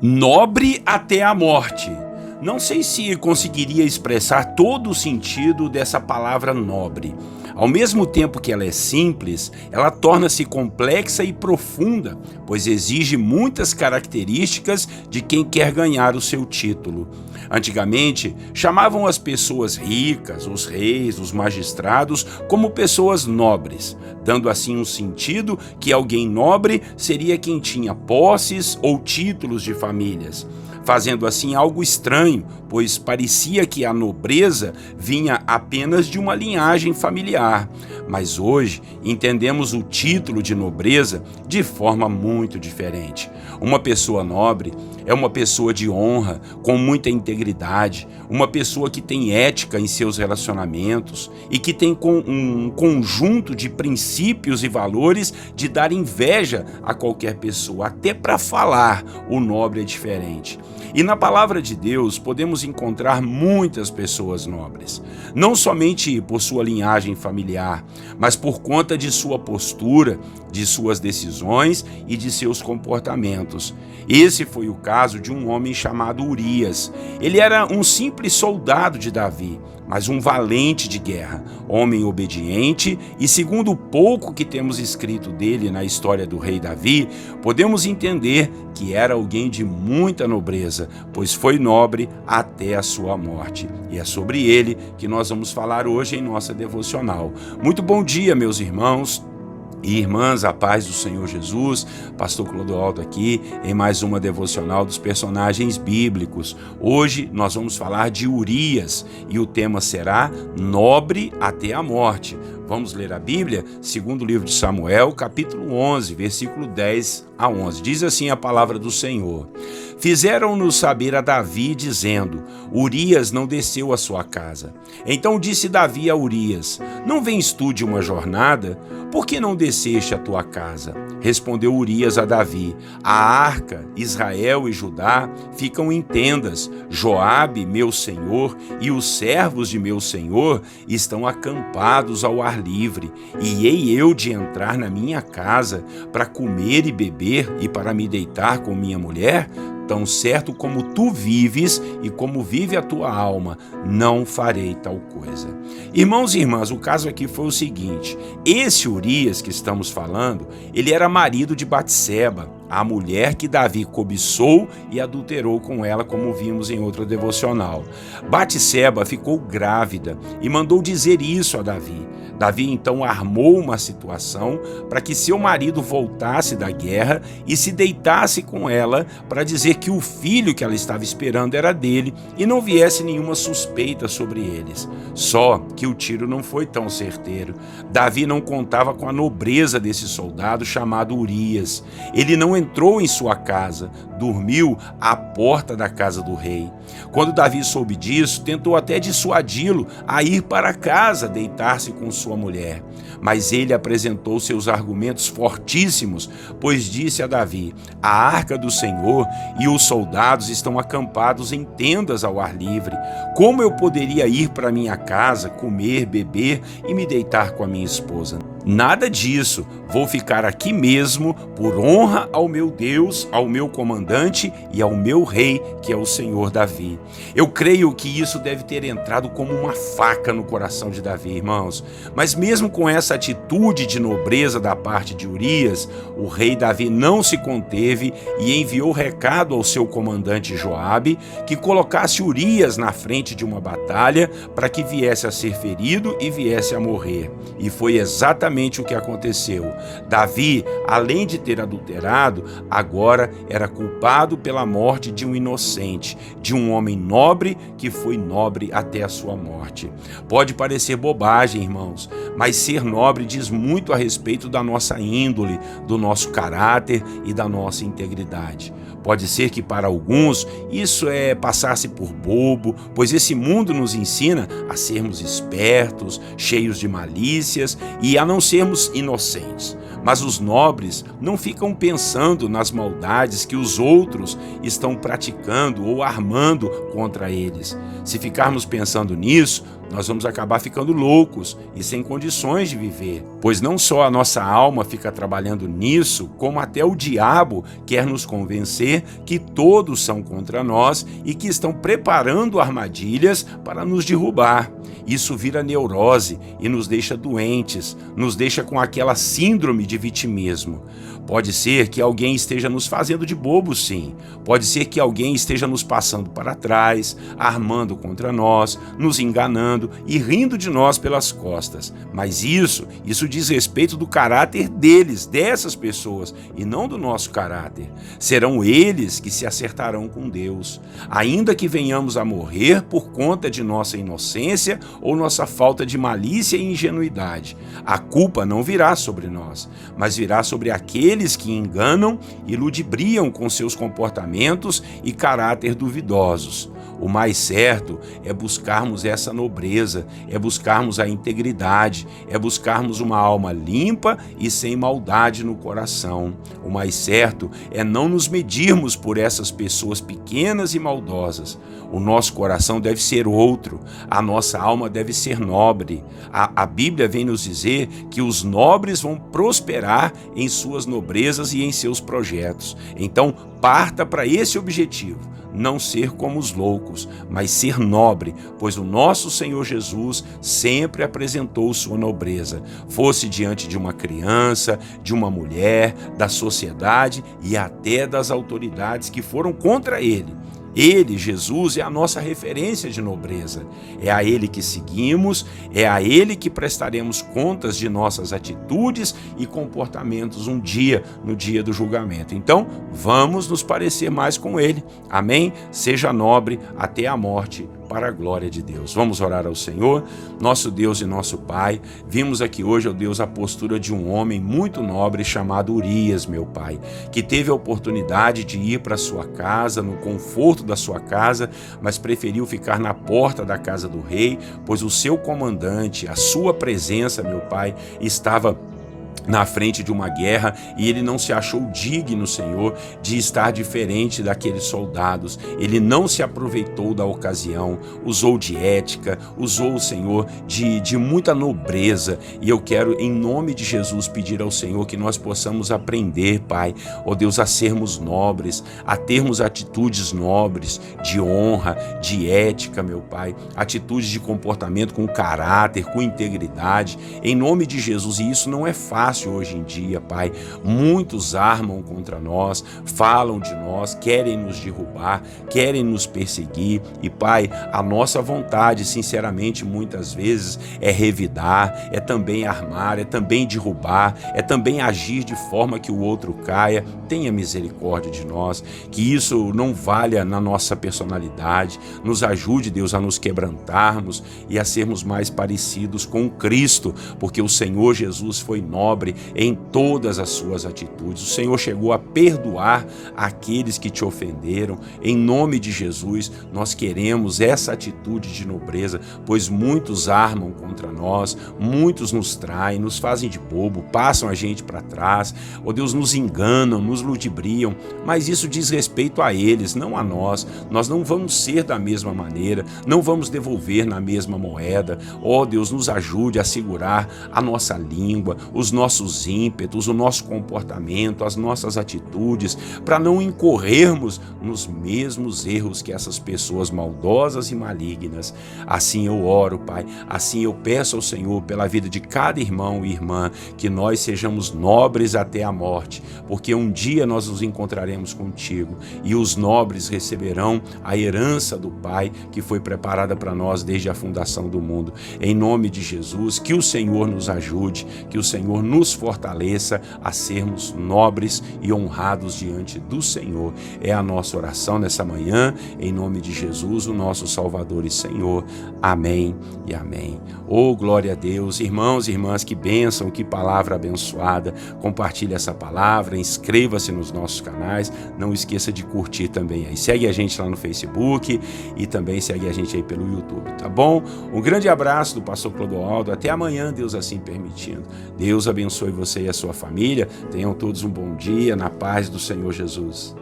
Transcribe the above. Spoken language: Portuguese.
Nobre até a morte. Não sei se conseguiria expressar todo o sentido dessa palavra nobre. Ao mesmo tempo que ela é simples, ela torna-se complexa e profunda, pois exige muitas características de quem quer ganhar o seu título. Antigamente, chamavam as pessoas ricas, os reis, os magistrados, como pessoas nobres, dando assim um sentido que alguém nobre seria quem tinha posses ou títulos de famílias, fazendo assim algo estranho, pois parecia que a nobreza vinha apenas de uma linhagem familiar. Mas hoje entendemos o título de nobreza de forma muito diferente. Uma pessoa nobre é uma pessoa de honra, com muita integridade, uma pessoa que tem ética em seus relacionamentos e que tem um conjunto de princípios e valores de dar inveja a qualquer pessoa. Até para falar, o nobre é diferente. E na palavra de Deus podemos encontrar muitas pessoas nobres, não somente por sua linhagem familiar, mas por conta de sua postura, de suas decisões e de seus comportamentos. Esse foi o caso de um homem chamado Urias. Ele era um simples soldado de Davi, mas um valente de guerra, homem obediente, e segundo o pouco que temos escrito dele na história do rei Davi, podemos entender que era alguém de muita nobreza, pois foi nobre até a sua morte. E é sobre ele que nós vamos falar hoje em nossa devocional. Muito bom dia, meus irmãos e irmãs, a paz do Senhor Jesus. Pastor Clodoaldo aqui em mais uma devocional dos personagens bíblicos. Hoje nós vamos falar de Urias e o tema será nobre até a morte. Vamos ler a Bíblia? Segundo livro de Samuel, capítulo 11, versículo 10 a 11. Diz assim a palavra do Senhor: Fizeram-nos saber a Davi, dizendo: Urias não desceu à sua casa. Então disse Davi a Urias: Não vens tu de uma jornada? Por que não desceste à tua casa? Respondeu Urias a Davi: A arca, Israel e Judá ficam em tendas. Joabe, meu senhor, e os servos de meu senhor estão acampados ao ar livre. E hei eu de entrar na minha casa para comer e beber e para me deitar com minha mulher? Tão certo como tu vives e como vive a tua alma, não farei tal coisa. Irmãos e irmãs, o caso aqui foi o seguinte: esse Urias que estamos falando, ele era marido de Batseba, a mulher que Davi cobiçou e adulterou com ela, como vimos em outra devocional. Batseba ficou grávida e mandou dizer isso a Davi. Davi então armou uma situação para que seu marido voltasse da guerra e se deitasse com ela para dizer que o filho que ela estava esperando era dele e não viesse nenhuma suspeita sobre eles. Só que o tiro não foi tão certeiro. Davi não contava com a nobreza desse soldado chamado Urias. Ele não entrou em sua casa, dormiu à porta da casa do rei. Quando Davi soube disso, tentou até dissuadi-lo a ir para casa deitar-se com sua mulher. Mas ele apresentou seus argumentos fortíssimos, pois disse a Davi: A arca do Senhor e os soldados estão acampados em tendas ao ar livre. Como eu poderia ir para minha casa, comer, beber e me deitar com a minha esposa? Nada disso, vou ficar aqui mesmo por honra ao meu Deus, ao meu comandante e ao meu rei, que é o Senhor Davi. Eu creio que isso deve ter entrado como uma faca no coração de Davi, irmãos. Mas mesmo com essa atitude de nobreza da parte de Urias, o rei Davi não se conteve e enviou recado ao seu comandante Joabe que colocasse Urias na frente de uma batalha para que viesse a ser ferido e viesse a morrer. E foi exatamente o que aconteceu. Davi, além de ter adulterado, agora era culpado pela morte de um inocente, de um homem nobre que foi nobre até a sua morte. Pode parecer bobagem, irmãos, mas ser nobre diz muito a respeito da nossa índole, do nosso caráter e da nossa integridade. Pode ser que para alguns isso é passar-se por bobo, pois esse mundo nos ensina a sermos espertos, cheios de malícias e a não sermos inocentes. Mas os nobres não ficam pensando nas maldades que os outros estão praticando ou armando contra eles. Se ficarmos pensando nisso, nós vamos acabar ficando loucos e sem condições de viver. Pois não só a nossa alma fica trabalhando nisso, como até o diabo quer nos convencer que todos são contra nós e que estão preparando armadilhas para nos derrubar. Isso vira neurose e nos deixa doentes, nos deixa com aquela síndrome de vitimismo. Pode ser que alguém esteja nos fazendo de bobo, sim. Pode ser que alguém esteja nos passando para trás, armando contra nós, nos enganando e rindo de nós pelas costas. Mas isso diz respeito do caráter deles, dessas pessoas, e não do nosso caráter. Serão eles que se acertarão com Deus, ainda que venhamos a morrer por conta de nossa inocência ou nossa falta de malícia e ingenuidade. A culpa não virá sobre nós, mas virá sobre aqueles que enganam e ludibriam com seus comportamentos e caráter duvidosos. O mais certo é buscarmos essa nobreza, é buscarmos a integridade, é buscarmos uma alma limpa e sem maldade no coração. O mais certo é não nos medirmos por essas pessoas pequenas e maldosas. O nosso coração deve ser outro, a nossa alma deve ser nobre. A Bíblia vem nos dizer que os nobres vão prosperar em suas nobrezas e em seus projetos. Então, parta para esse objetivo. Não ser como os loucos, mas ser nobre, pois o nosso Senhor Jesus sempre apresentou sua nobreza, fosse diante de uma criança, de uma mulher, da sociedade e até das autoridades que foram contra ele. Ele, Jesus, é a nossa referência de nobreza. É a Ele que seguimos, é a Ele que prestaremos contas de nossas atitudes e comportamentos um dia, no dia do julgamento. Então, vamos nos parecer mais com Ele. Amém? Seja nobre até a morte, para a glória de Deus. Vamos orar ao Senhor, nosso Deus e nosso Pai. Vimos aqui hoje, ó Deus, a postura de um homem muito nobre chamado Urias, meu Pai, que teve a oportunidade de ir para sua casa, no conforto da sua casa, mas preferiu ficar na porta da casa do rei, pois o seu comandante, a sua presença, meu Pai, estava na frente de uma guerra e ele não se achou digno, Senhor, de estar diferente daqueles soldados. Ele não se aproveitou da ocasião, usou de ética, usou, Senhor, de muita nobreza. E eu quero, em nome de Jesus, pedir ao Senhor que nós possamos aprender, Pai, ó Deus, a sermos nobres, a termos atitudes nobres, de honra, de ética, meu Pai, atitudes de comportamento com caráter, com integridade, em nome de Jesus. E isso não é fácil hoje em dia, Pai. Muitos armam contra nós, falam de nós, querem nos derrubar, querem nos perseguir. E, Pai, a nossa vontade, sinceramente, muitas vezes é revidar, é também armar, é também derrubar, é também agir de forma que o outro caia. Tenha misericórdia de nós, que isso não valha na nossa personalidade. Nos ajude, Deus, a nos quebrantarmos e a sermos mais parecidos com Cristo, porque o Senhor Jesus foi nobre em todas as suas atitudes. O Senhor chegou a perdoar aqueles que te ofenderam. Em nome de Jesus, nós queremos essa atitude de nobreza, pois muitos armam contra nós, muitos nos traem, nos fazem de bobo, passam a gente para trás, ó Deus, nos enganam, nos ludibriam, mas isso diz respeito a eles, não a nós. Nós não vamos ser da mesma maneira, não vamos devolver na mesma moeda. Ó Deus, nos ajude a segurar a nossa língua, os nossos ímpetos, o nosso comportamento, as nossas atitudes, para não incorrermos nos mesmos erros que essas pessoas maldosas e malignas. Assim eu oro, Pai, assim eu peço ao Senhor pela vida de cada irmão e irmã, que nós sejamos nobres até a morte, porque um dia nós nos encontraremos contigo e os nobres receberão a herança do Pai que foi preparada para nós desde a fundação do mundo. Em nome de Jesus, que o Senhor nos ajude, que o Senhor nos fortaleça a sermos nobres e honrados diante do Senhor. É a nossa oração nessa manhã, em nome de Jesus, o nosso Salvador e Senhor. Amém e amém. Oh, glória a Deus. Irmãos e irmãs, que bênção, que palavra abençoada. Compartilhe essa palavra, inscreva-se nos nossos canais, não esqueça de curtir também aí. Segue a gente lá no Facebook e também segue a gente aí pelo YouTube, tá bom? Um grande abraço do pastor Clodoaldo. Até amanhã, Deus assim permitindo. Deus abençoe você e a sua família. Tenham todos um bom dia, na paz do Senhor Jesus.